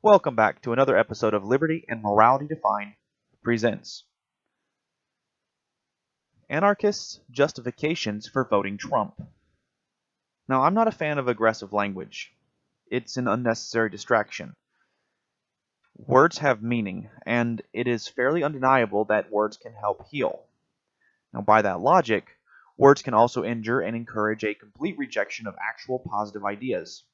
Welcome back to another episode of Liberty and Morality Defined presents Anarchists' Justifications for Voting Trump. Now, I'm not a fan of aggressive language. It's an unnecessary distraction. Words have meaning, and it is fairly undeniable that words can help heal. Now, by that logic, words can also injure and encourage a complete rejection of actual positive ideas.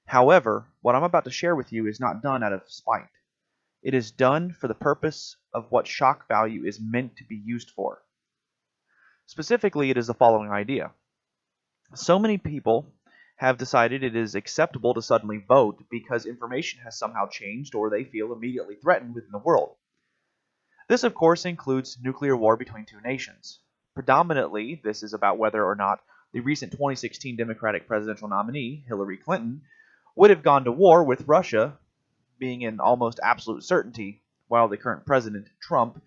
However, what I'm about to share with you is not done out of spite. It is done for the purpose of what shock value is meant to be used for. Specifically, it is the following idea. So many people have decided it is acceptable to suddenly vote because information has somehow changed or they feel immediately threatened within the world. This, of course, includes nuclear war between two nations. Predominantly, this is about whether or not the recent 2016 Democratic presidential nominee, Hillary Clinton, would have gone to war with Russia, being in almost absolute certainty, while the current president, Trump,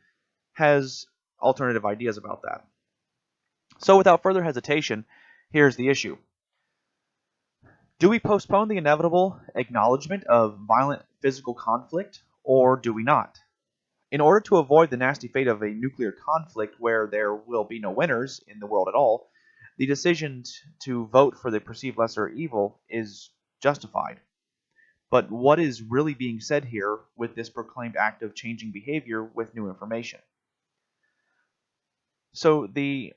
has alternative ideas about that. So without further hesitation, here's the issue. Do we postpone the inevitable acknowledgement of violent physical conflict, or do we not? In order to avoid the nasty fate of a nuclear conflict where there will be no winners in the world at all, the decision to vote for the perceived lesser evil is justified. But what is really being said here with this proclaimed act of changing behavior with new information? So the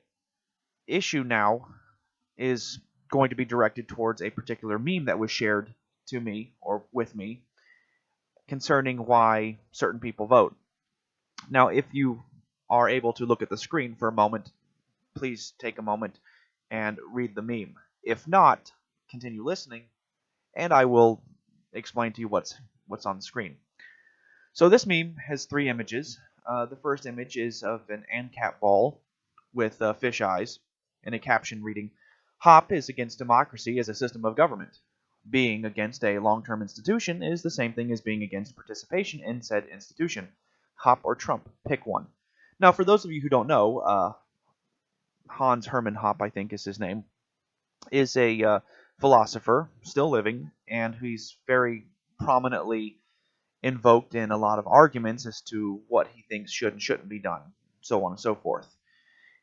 issue now is going to be directed towards a particular meme that was shared to me or with me concerning why certain people vote. Now, if you are able to look at the screen for a moment, please take a moment and read the meme. If not, continue listening, and I will explain to you what's on the screen. So this meme has three images. The first image is of an ANCAP ball with fish eyes and a caption reading, "Hop is against democracy as a system of government. Being against a long-term institution is the same thing as being against participation in said institution. Hop or Trump, pick one." Now, for those of you who don't know, Hans Hermann Hoppe, I think is his name, is a philosopher, still living, and he's very prominently invoked in a lot of arguments as to what he thinks should and shouldn't be done, so on and so forth.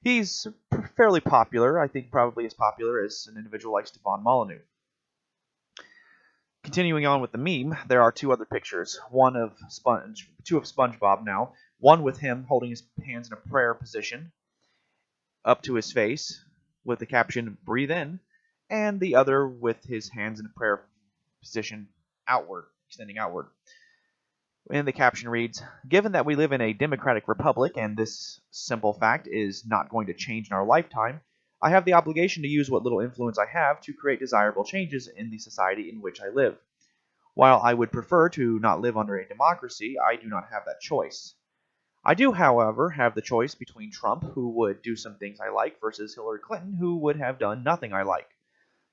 He's fairly popular, I think probably as popular as an individual like Stefan Molyneux. Continuing on with the meme, there are two other pictures, two of SpongeBob now, one with him holding his hands in a prayer position up to his face with the caption, "Breathe in," and the other with his hands in a prayer position outward, extending outward. And the caption reads, "Given that we live in a democratic republic and this simple fact is not going to change in our lifetime, I have the obligation to use what little influence I have to create desirable changes in the society in which I live. While I would prefer to not live under a democracy, I do not have that choice. I do, however, have the choice between Trump, who would do some things I like, versus Hillary Clinton, who would have done nothing I like.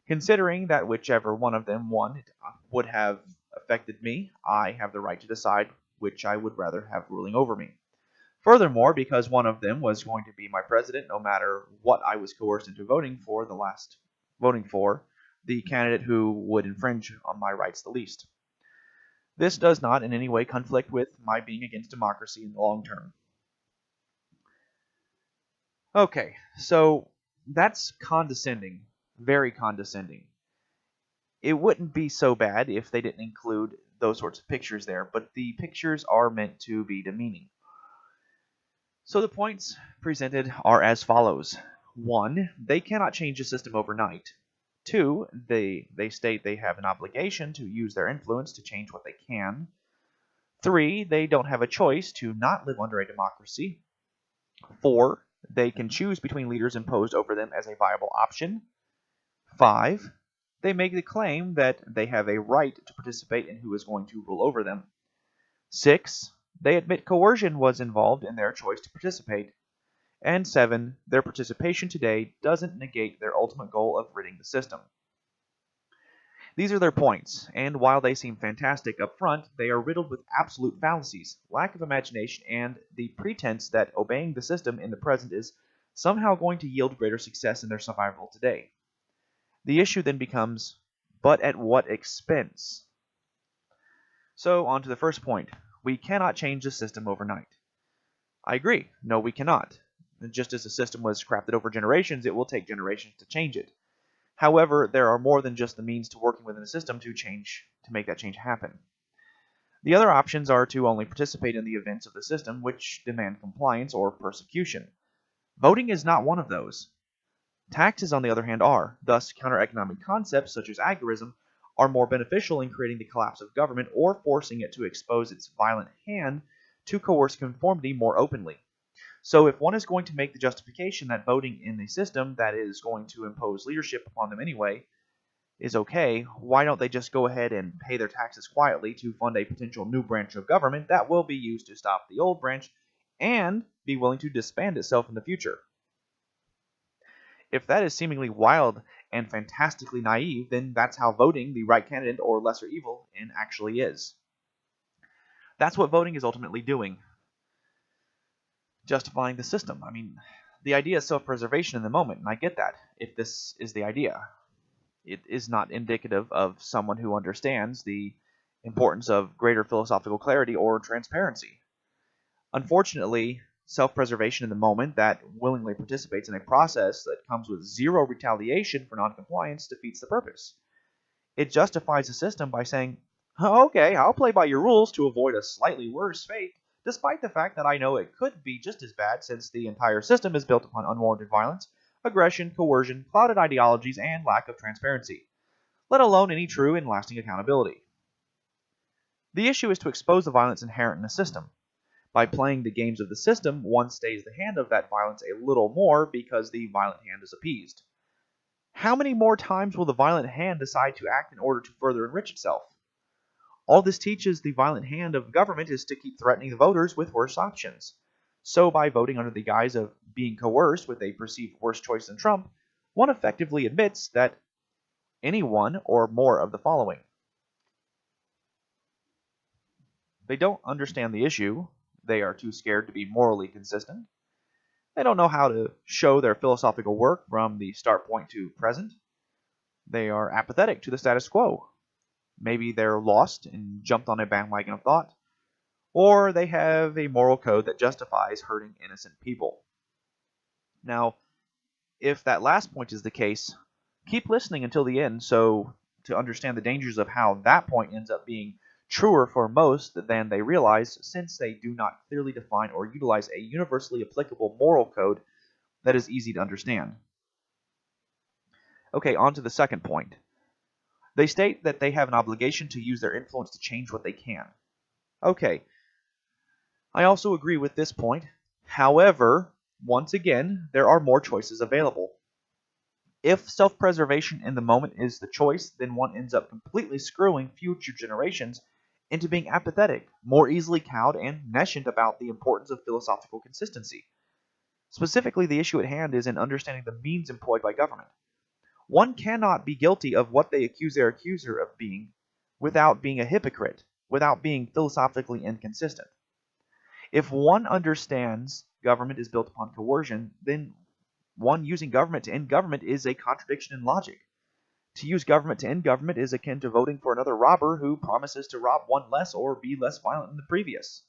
Considering that whichever one of them won would have affected me, I have the right to decide which I would rather have ruling over me. Furthermore, because one of them was going to be my president, no matter what I was coerced into voting for, the candidate who would infringe on my rights the least. This does not in any way conflict with my being against democracy in the long term." Okay, so that's condescending, very condescending. It wouldn't be so bad if they didn't include those sorts of pictures there, but the pictures are meant to be demeaning. So the points presented are as follows. 1. They cannot change the system overnight. 2. They state they have an obligation to use their influence to change what they can. 3. They don't have a choice to not live under a democracy. 4. They can choose between leaders imposed over them as a viable option. 5. They make the claim that they have a right to participate in who is going to rule over them. 6. They admit coercion was involved in their choice to participate. And 7. Their participation today doesn't negate their ultimate goal of ridding the system. These are their points, and while they seem fantastic up front, they are riddled with absolute fallacies, lack of imagination, and the pretense that obeying the system in the present is somehow going to yield greater success in their survival today. The issue then becomes, but at what expense? So on to the first point. We cannot change the system overnight. I agree. No, we cannot. Just as the system was crafted over generations, it will take generations to change it. However, there are more than just the means to working within the system to make that change happen. The other options are to only participate in the events of the system which demand compliance or persecution. Voting is not one of those. Taxes, on the other hand, are. Thus, counter-economic concepts such as agorism are more beneficial in creating the collapse of government or forcing it to expose its violent hand to coerce conformity more openly. So if one is going to make the justification that voting in a system that is going to impose leadership upon them anyway is okay, why don't they just go ahead and pay their taxes quietly to fund a potential new branch of government that will be used to stop the old branch and be willing to disband itself in the future? If that is seemingly wild and fantastically naive, then that's how voting the right candidate or lesser evil actually is. That's what voting is ultimately doing. Justifying the system. I mean, the idea is self-preservation in the moment, and I get that, if this is the idea. It is not indicative of someone who understands the importance of greater philosophical clarity or transparency. Unfortunately, self-preservation in the moment that willingly participates in a process that comes with zero retaliation for noncompliance defeats the purpose. It justifies the system by saying, "Oh, okay, I'll play by your rules to avoid a slightly worse fate, despite the fact that I know it could be just as bad since the entire system is built upon unwarranted violence, aggression, coercion, clouded ideologies, and lack of transparency, let alone any true and lasting accountability." The issue is to expose the violence inherent in the system. By playing the games of the system, one stays the hand of that violence a little more because the violent hand is appeased. How many more times will the violent hand decide to act in order to further enrich itself? All this teaches the violent hand of government is to keep threatening the voters with worse options. So by voting under the guise of being coerced with a perceived worse choice than Trump, one effectively admits that any one or more of the following. They don't understand the issue. They are too scared to be morally consistent. They don't know how to show their philosophical work from the start point to present. They are apathetic to the status quo. Maybe they're lost and jumped on a bandwagon of thought. Or they have a moral code that justifies hurting innocent people. Now, if that last point is the case, keep listening until the end to understand the dangers of how that point ends up being truer for most than they realize, since they do not clearly define or utilize a universally applicable moral code that is easy to understand. Okay, on to the second point. They state that they have an obligation to use their influence to change what they can. Okay, I also agree with this point. However, once again, there are more choices available. If self-preservation in the moment is the choice, then one ends up completely screwing future generations into being apathetic, more easily cowed, and nescient about the importance of philosophical consistency. Specifically, the issue at hand is in understanding the means employed by government. One cannot be guilty of what they accuse their accuser of being without being a hypocrite, without being philosophically inconsistent. If one understands government is built upon coercion, then one using government to end government is a contradiction in logic. To use government to end government is akin to voting for another robber who promises to rob one less or be less violent than the previous.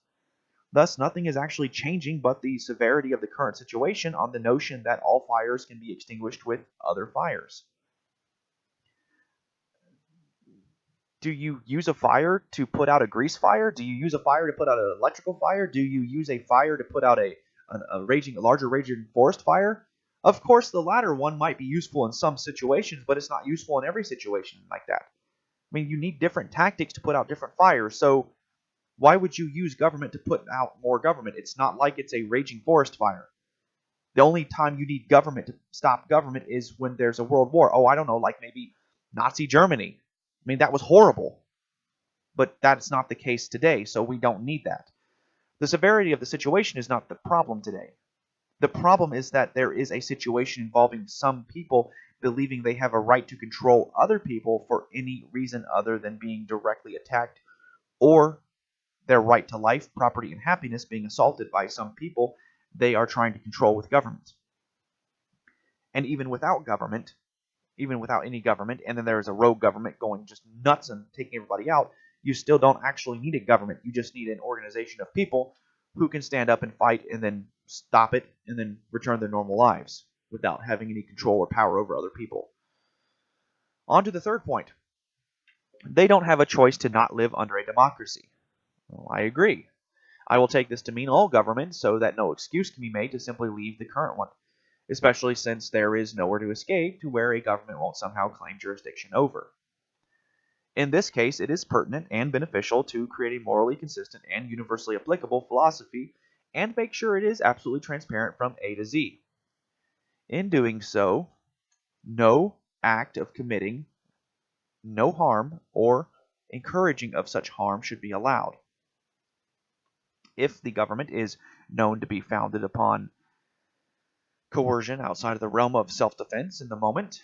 Thus, nothing is actually changing but the severity of the current situation on the notion that all fires can be extinguished with other fires. Do you use a fire to put out a grease fire? Do you use a fire to put out an electrical fire? Do you use a fire to put out a larger raging forest fire? Of course, the latter one might be useful in some situations, but it's not useful in every situation like that. I mean, you need different tactics to put out different fires, so why would you use government to put out more government? It's not like it's a raging forest fire. The only time you need government to stop government is when there's a world war. Oh, I don't know, like maybe Nazi Germany. I mean, that was horrible. But that's not the case today, so we don't need that. The severity of the situation is not the problem today. The problem is that there is a situation involving some people believing they have a right to control other people for any reason other than being directly attacked, or their right to life, property, and happiness being assaulted by some people they are trying to control with government. And even without government, even without any government, and then there is a rogue government going just nuts and taking everybody out, you still don't actually need a government. You just need an organization of people who can stand up and fight and then stop it and then return their normal lives without having any control or power over other people. On to the third point. They don't have a choice to not live under a democracy. Well, I agree. I will take this to mean all governments so that no excuse can be made to simply leave the current one, especially since there is nowhere to escape to where a government won't somehow claim jurisdiction over. In this case, it is pertinent and beneficial to create a morally consistent and universally applicable philosophy and make sure it is absolutely transparent from A to Z. In doing so, no act of committing no harm or encouraging of such harm should be allowed. If the government is known to be founded upon coercion outside of the realm of self-defense in the moment,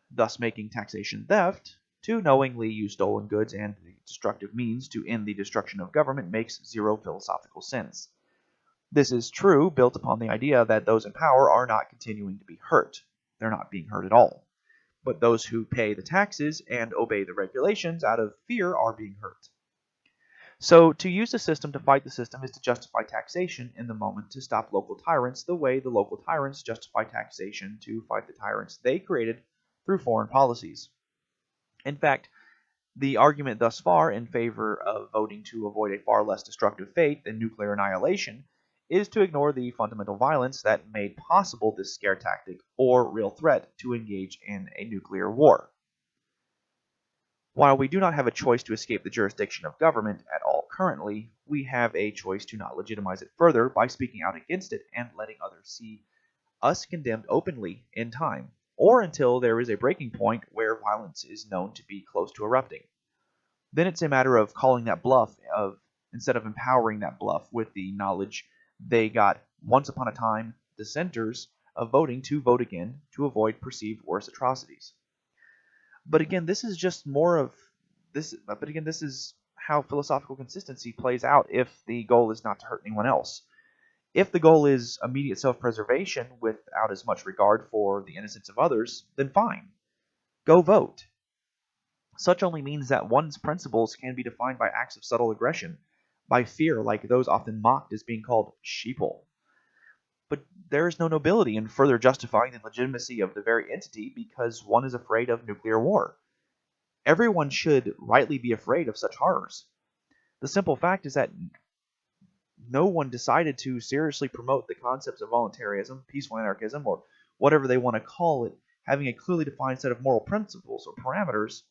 thus making taxation theft, to knowingly use stolen goods and the destructive means to end the destruction of government makes zero philosophical sense. This is true, built upon the idea that those in power are not continuing to be hurt. They're not being hurt at all. But those who pay the taxes and obey the regulations out of fear are being hurt. So to use the system to fight the system is to justify taxation in the moment to stop local tyrants the way the local tyrants justify taxation to fight the tyrants they created through foreign policies. In fact, the argument thus far in favor of voting to avoid a far less destructive fate than nuclear annihilation is to ignore the fundamental violence that made possible this scare tactic or real threat to engage in a nuclear war. While we do not have a choice to escape the jurisdiction of government at all currently, we have a choice to not legitimize it further by speaking out against it and letting others see us condemned openly in time, or until there is a breaking point where violence is known to be close to erupting. Then it's a matter of calling that bluff instead of empowering that bluff with the knowledge they got once upon a time dissenters of voting to vote again to avoid perceived worse atrocities. But again, this is just more of this. But again, this is how philosophical consistency plays out if the goal is not to hurt anyone else. If the goal is immediate self-preservation without as much regard for the innocence of others, then fine. Go vote. Such only means that one's principles can be defined by acts of subtle aggression, by fear like those often mocked as being called sheeple. But there is no nobility in further justifying the legitimacy of the very entity because one is afraid of nuclear war. Everyone should rightly be afraid of such horrors. The simple fact is that no one decided to seriously promote the concepts of voluntarism, peaceful anarchism, or whatever they want to call it, having a clearly defined set of moral principles or parameters,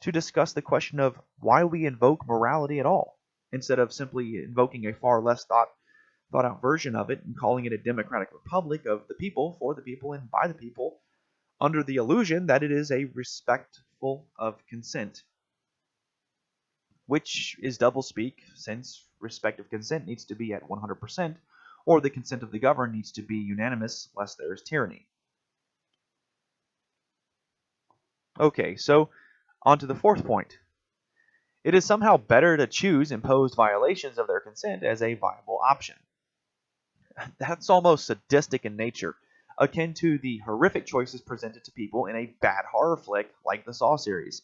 to discuss the question of why we invoke morality at all, instead of simply invoking a far less thought out version of it and calling it a democratic republic of the people, for the people, and by the people, under the illusion that it is a respectful of consent. Which is doublespeak, since respect of consent needs to be at 100%, or the consent of the governed needs to be unanimous, lest there is tyranny. Okay, so on to the fourth point. It is somehow better to choose imposed violations of their consent as a viable option. That's almost sadistic in nature, akin to the horrific choices presented to people in a bad horror flick like the Saw series.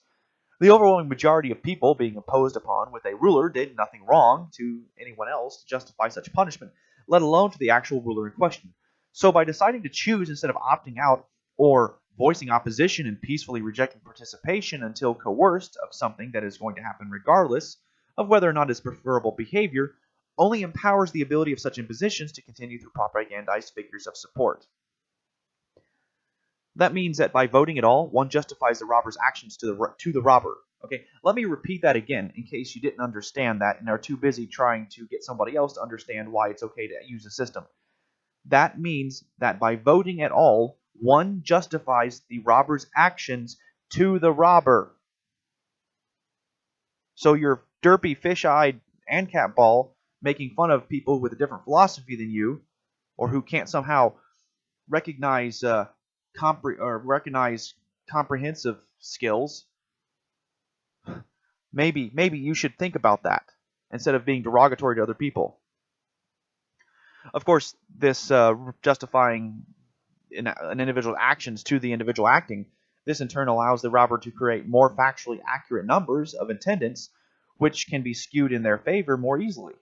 The overwhelming majority of people being imposed upon with a ruler did nothing wrong to anyone else to justify such punishment, let alone to the actual ruler in question. So by deciding to choose instead of opting out or voicing opposition and peacefully rejecting participation until coerced of something that is going to happen regardless of whether or not it's preferable behavior, only empowers the ability of such impositions to continue through propagandized figures of support. That means that by voting at all, one justifies the robber's actions to the robber. Okay, let me repeat that again in case you didn't understand that and are too busy trying to get somebody else to understand why it's okay to use the system. That means that by voting at all, one justifies the robber's actions to the robber. So your derpy, fish-eyed ANCAP ball making fun of people with a different philosophy than you, or who can't somehow recognize comprehensive skills, maybe you should think about that instead of being derogatory to other people. Of course, this justifying an individual's actions to the individual acting, this in turn allows the robber to create more factually accurate numbers of attendance, which can be skewed in their favor more easily.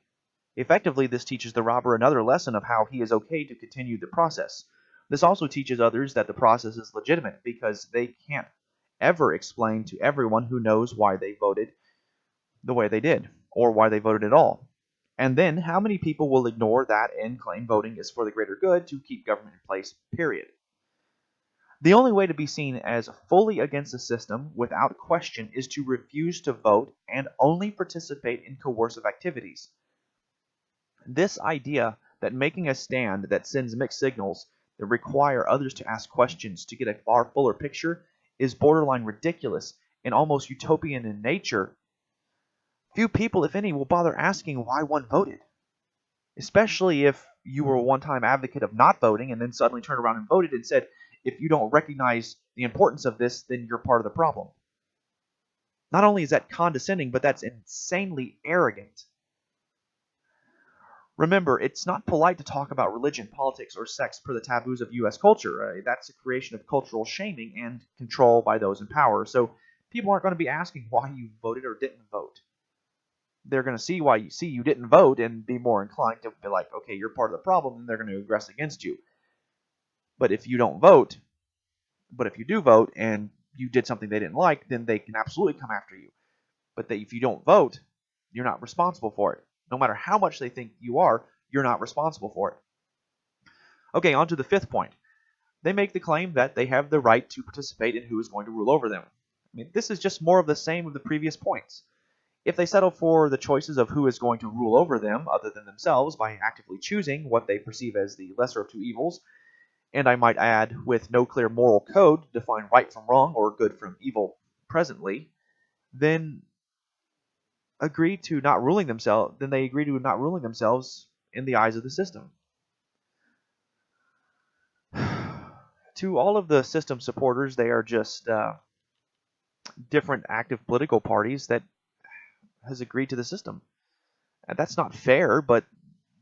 Effectively, this teaches the robber another lesson of how he is okay to continue the process. This also teaches others that the process is legitimate because they can't ever explain to everyone who knows why they voted the way they did, or why they voted at all. And then, how many people will ignore that and claim voting is for the greater good to keep government in place, period? The only way to be seen as fully against the system, without question, is to refuse to vote and only participate in coercive activities. This idea that making a stand that sends mixed signals that require others to ask questions to get a far fuller picture is borderline ridiculous and almost utopian in nature. Few people, if any, will bother asking why one voted, especially if you were a one-time advocate of not voting and then suddenly turned around and voted and said, if you don't recognize the importance of this, then you're part of the problem. Not only is that condescending, but that's insanely arrogant. Remember, it's not polite to talk about religion, politics, or sex per the taboos of U.S. culture. That's a creation of cultural shaming and control by those in power. So people aren't going to be asking why you voted or didn't vote. They're going to see why you didn't vote and be more inclined to be like, okay, you're part of the problem, and they're going to aggress against you. But if you don't vote, but if you do vote and you did something they didn't like, then they can absolutely come after you. But if you don't vote, you're not responsible for it. No matter how much they think you are, you're not responsible for it. Okay, on to the fifth point. They make the claim that they have the right to participate in who is going to rule over them. I mean, this is just more of the same of the previous points. If they settle for the choices of who is going to rule over them other than themselves by actively choosing what they perceive as the lesser of two evils, and I might add, with no clear moral code to define right from wrong or good from evil presently, then they agree to not ruling themselves in the eyes of the system. To all of the system supporters, they are just different active political parties that has agreed to the system. And that's not fair, but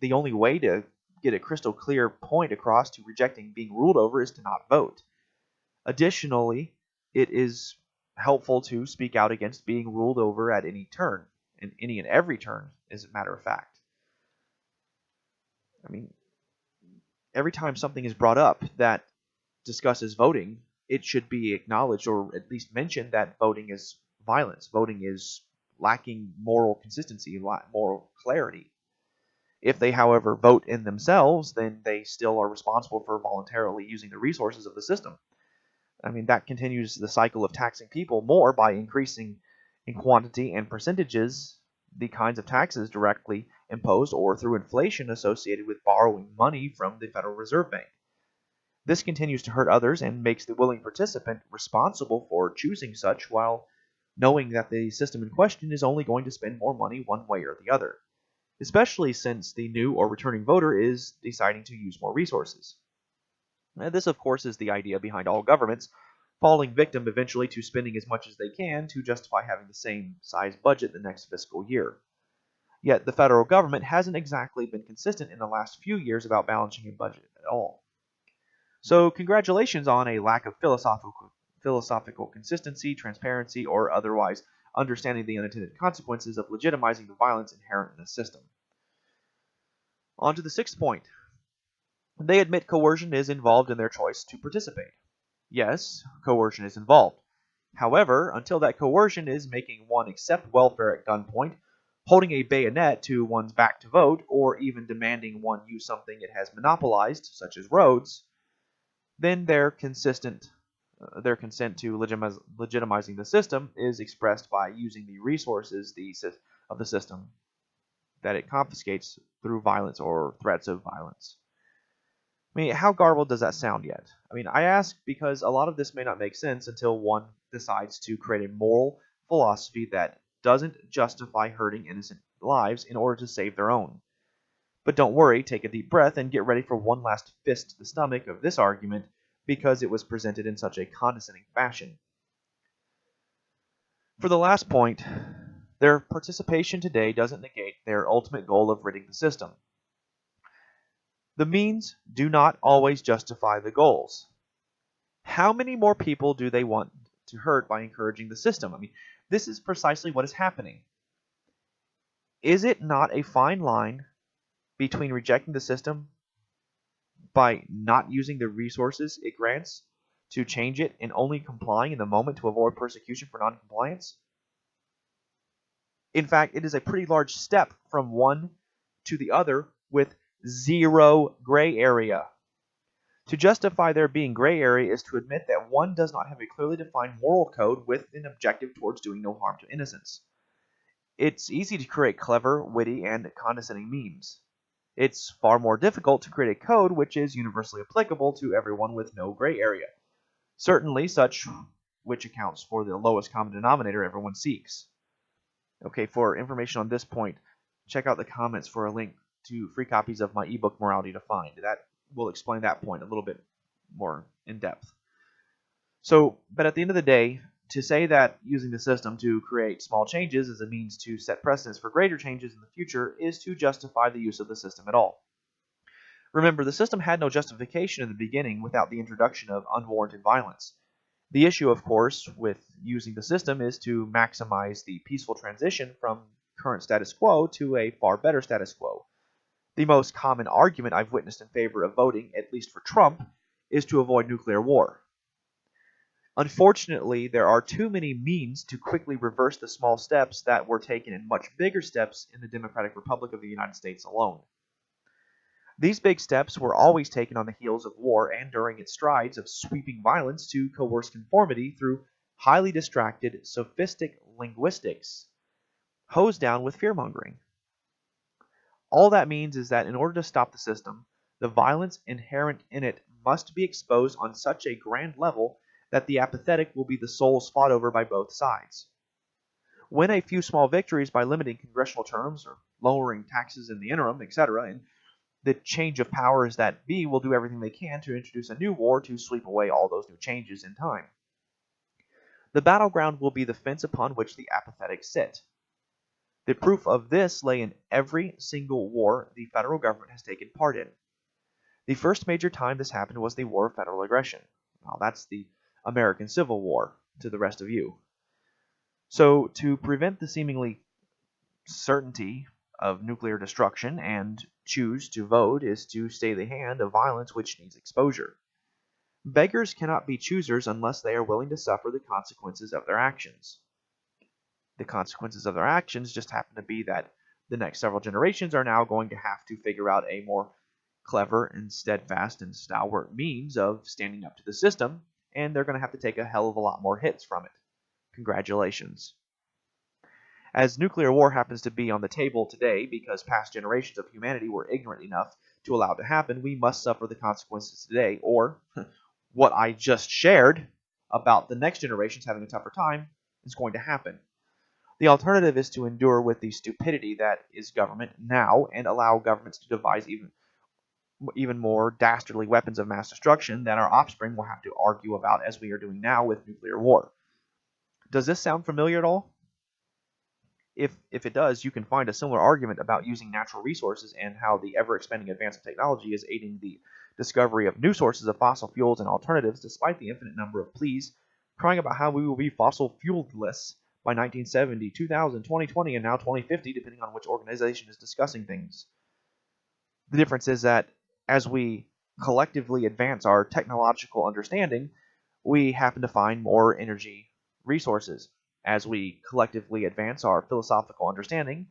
the only way to get a crystal clear point across to rejecting being ruled over is to not vote. Additionally, it is helpful to speak out against being ruled over at any turn, and any and every turn, as a matter of fact. I mean, every time something is brought up that discusses voting, it should be acknowledged or at least mentioned that voting is violence. Voting is lacking moral consistency, moral clarity. If they, however, vote in themselves, then they still are responsible for voluntarily using the resources of the system. I mean, that continues the cycle of taxing people more by increasing in quantity and percentages the kinds of taxes directly imposed or through inflation associated with borrowing money from the Federal Reserve Bank. This continues to hurt others and makes the willing participant responsible for choosing such while knowing that the system in question is only going to spend more money one way or the other, especially since the new or returning voter is deciding to use more resources. And this, of course, is the idea behind all governments, falling victim eventually to spending as much as they can to justify having the same size budget the next fiscal year. Yet the federal government hasn't exactly been consistent in the last few years about balancing a budget at all. So congratulations on a lack of philosophical consistency, transparency, or otherwise understanding the unintended consequences of legitimizing the violence inherent in the system. On to the sixth point. They admit coercion is involved in their choice to participate. Yes, coercion is involved. However, until that coercion is making one accept welfare at gunpoint, holding a bayonet to one's back to vote, or even demanding one use something it has monopolized, such as roads, then their consent to legitimizing the system is expressed by using the resources of the system that it confiscates through violence or threats of violence. I mean, how garbled does that sound yet? I mean, I ask because a lot of this may not make sense until one decides to create a moral philosophy that doesn't justify hurting innocent lives in order to save their own. But don't worry, take a deep breath and get ready for one last fist to the stomach of this argument because it was presented in such a condescending fashion. For the last point, their participation today doesn't negate their ultimate goal of ridding the system. The means do not always justify the goals. How many more people do they want to hurt by encouraging the system? I mean, this is precisely what is happening. Is it not a fine line between rejecting the system by not using the resources it grants to change it and only complying in the moment to avoid persecution for noncompliance? In fact, it is a pretty large step from one to the other with zero gray area. To justify there being gray area is to admit that one does not have a clearly defined moral code with an objective towards doing no harm to innocents. It's easy to create clever, witty, and condescending memes. It's far more difficult to create a code which is universally applicable to everyone with no gray area. Certainly such which accounts for the lowest common denominator everyone seeks. Okay, for information on this point, check out the comments for a link to free copies of my ebook Morality Defined. That will explain that point a little bit more in depth. But at the end of the day, to say that using the system to create small changes is a means to set precedents for greater changes in the future is to justify the use of the system at all. Remember, the system had no justification in the beginning without the introduction of unwarranted violence. The issue, of course, with using the system is to maximize the peaceful transition from current status quo to a far better status quo. The most common argument I've witnessed in favor of voting, at least for Trump, is to avoid nuclear war. Unfortunately, there are too many means to quickly reverse the small steps that were taken in much bigger steps in the Democratic Republic of the United States alone. These big steps were always taken on the heels of war and during its strides of sweeping violence to coerce conformity through highly distracted, sophistic linguistics, hosed down with fear-mongering. All that means is that in order to stop the system, the violence inherent in it must be exposed on such a grand level that the apathetic will be the souls fought over by both sides. Win a few small victories by limiting congressional terms or lowering taxes in the interim, etc., and the change of powers that be will do everything they can to introduce a new war to sweep away all those new changes in time. The battleground will be the fence upon which the apathetic sit. The proof of this lay in every single war the federal government has taken part in. The first major time this happened was the War of Federal Aggression. Well, that's the American Civil War to the rest of you. So, to prevent the seemingly certainty of nuclear destruction and choose to vote is to stay the hand of violence which needs exposure. Beggars cannot be choosers unless they are willing to suffer the consequences of their actions. The consequences of their actions just happen to be that the next several generations are now going to have to figure out a more clever and steadfast and stalwart means of standing up to the system, and they're going to have to take a hell of a lot more hits from it. Congratulations. As nuclear war happens to be on the table today because past generations of humanity were ignorant enough to allow it to happen, we must suffer the consequences today, or what I just shared about the next generations having a tougher time is going to happen. The alternative is to endure with the stupidity that is government now and allow governments to devise even more dastardly weapons of mass destruction that our offspring will have to argue about as we are doing now with nuclear war. Does this sound familiar at all? If it does, you can find a similar argument about using natural resources and how the ever-expanding advance of technology is aiding the discovery of new sources of fossil fuels and alternatives despite the infinite number of pleas crying about how we will be fossil fueled-less by 1970, 2000, 2020, and now 2050, depending on which organization is discussing things. The difference is that as we collectively advance our technological understanding, we happen to find more energy resources. As we collectively advance our philosophical understanding,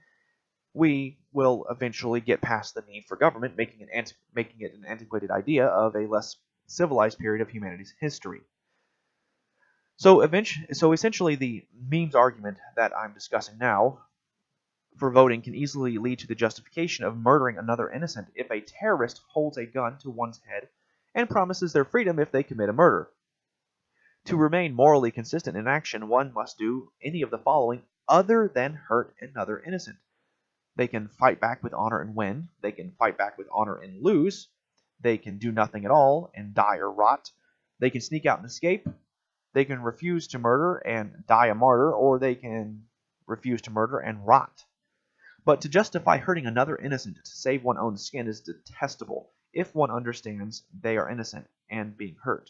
we will eventually get past the need for government, making it an antiquated idea of a less civilized period of humanity's history. So essentially, the memes argument that I'm discussing now for voting can easily lead to the justification of murdering another innocent if a terrorist holds a gun to one's head and promises their freedom if they commit a murder. To remain morally consistent in action, one must do any of the following other than hurt another innocent. They can fight back with honor and win. They can fight back with honor and lose. They can do nothing at all and die or rot. They can sneak out and escape. They can refuse to murder and die a martyr, or they can refuse to murder and rot. But to justify hurting another innocent to save one's own skin is detestable if one understands they are innocent and being hurt.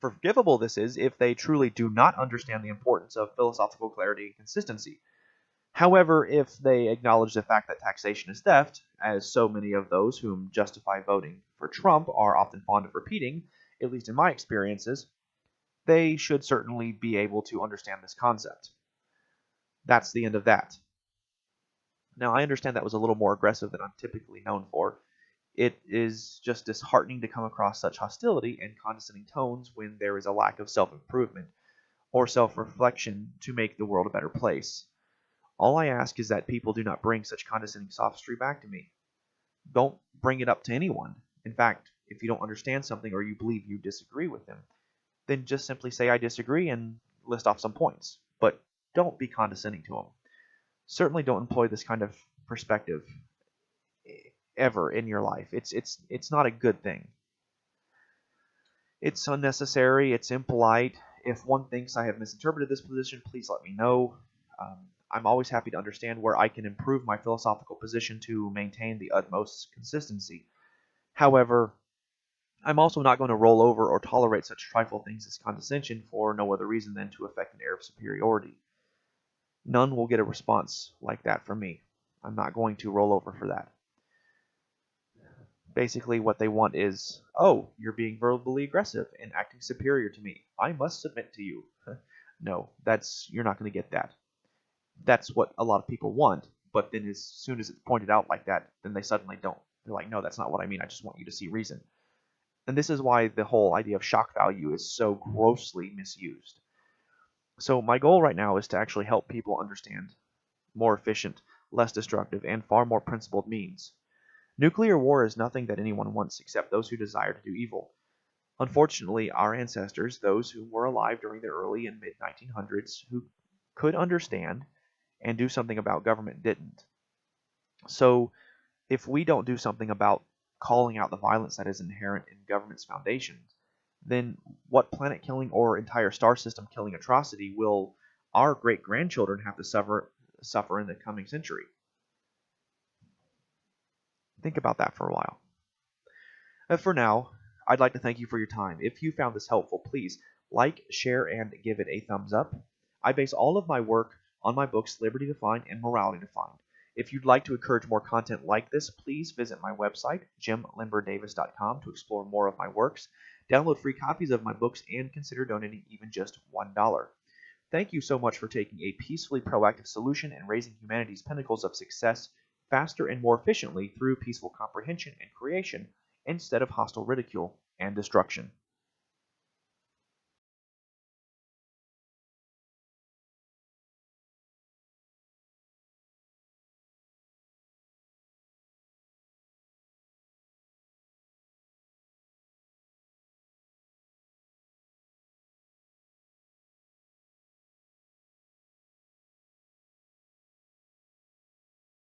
Forgivable this is if they truly do not understand the importance of philosophical clarity and consistency. However, if they acknowledge the fact that taxation is theft, as so many of those whom justify voting for Trump are often fond of repeating, at least in my experiences, they should certainly be able to understand this concept. That's the end of that. Now, I understand that was a little more aggressive than I'm typically known for. It is just disheartening to come across such hostility and condescending tones when there is a lack of self-improvement or self-reflection to make the world a better place. All I ask is that people do not bring such condescending sophistry back to me. Don't bring it up to anyone. In fact, if you don't understand something or you believe you disagree with them, then just simply say I disagree and list off some points. But don't be condescending to them. Certainly don't employ this kind of perspective ever in your life. It's not a good thing. It's unnecessary. It's impolite. If one thinks I have misinterpreted this position, please let me know. I'm always happy to understand where I can improve my philosophical position to maintain the utmost consistency. However, I'm also not going to roll over or tolerate such trifle things as condescension for no other reason than to affect an air of superiority. None will get a response like that from me. I'm not going to roll over for that. Basically, what they want is, oh, you're being verbally aggressive and acting superior to me. I must submit to you. No, you're not going to get that. That's what a lot of people want, but then as soon as it's pointed out like that, then they suddenly don't. They're like, no, that's not what I mean. I just want you to see reason. And this is why the whole idea of shock value is so grossly misused. So my goal right now is to actually help people understand more efficient, less destructive, and far more principled means. Nuclear war is nothing that anyone wants except those who desire to do evil. Unfortunately, our ancestors, those who were alive during the early and mid-1900s, who could understand and do something about government, didn't. So if we don't do something about calling out the violence that is inherent in government's foundations, then what planet-killing or entire star system-killing atrocity will our great-grandchildren have to suffer in the coming century? Think about that for a while. For now, I'd like to thank you for your time. If you found this helpful, please like, share, and give it a thumbs up. I base all of my work on my books Liberty Defined and Morality Defined. If you'd like to encourage more content like this, please visit my website, jimlimberdavis.com, to explore more of my works, download free copies of my books, and consider donating even just $1. Thank you so much for taking a peacefully proactive solution and raising humanity's pinnacles of success faster and more efficiently through peaceful comprehension and creation instead of hostile ridicule and destruction.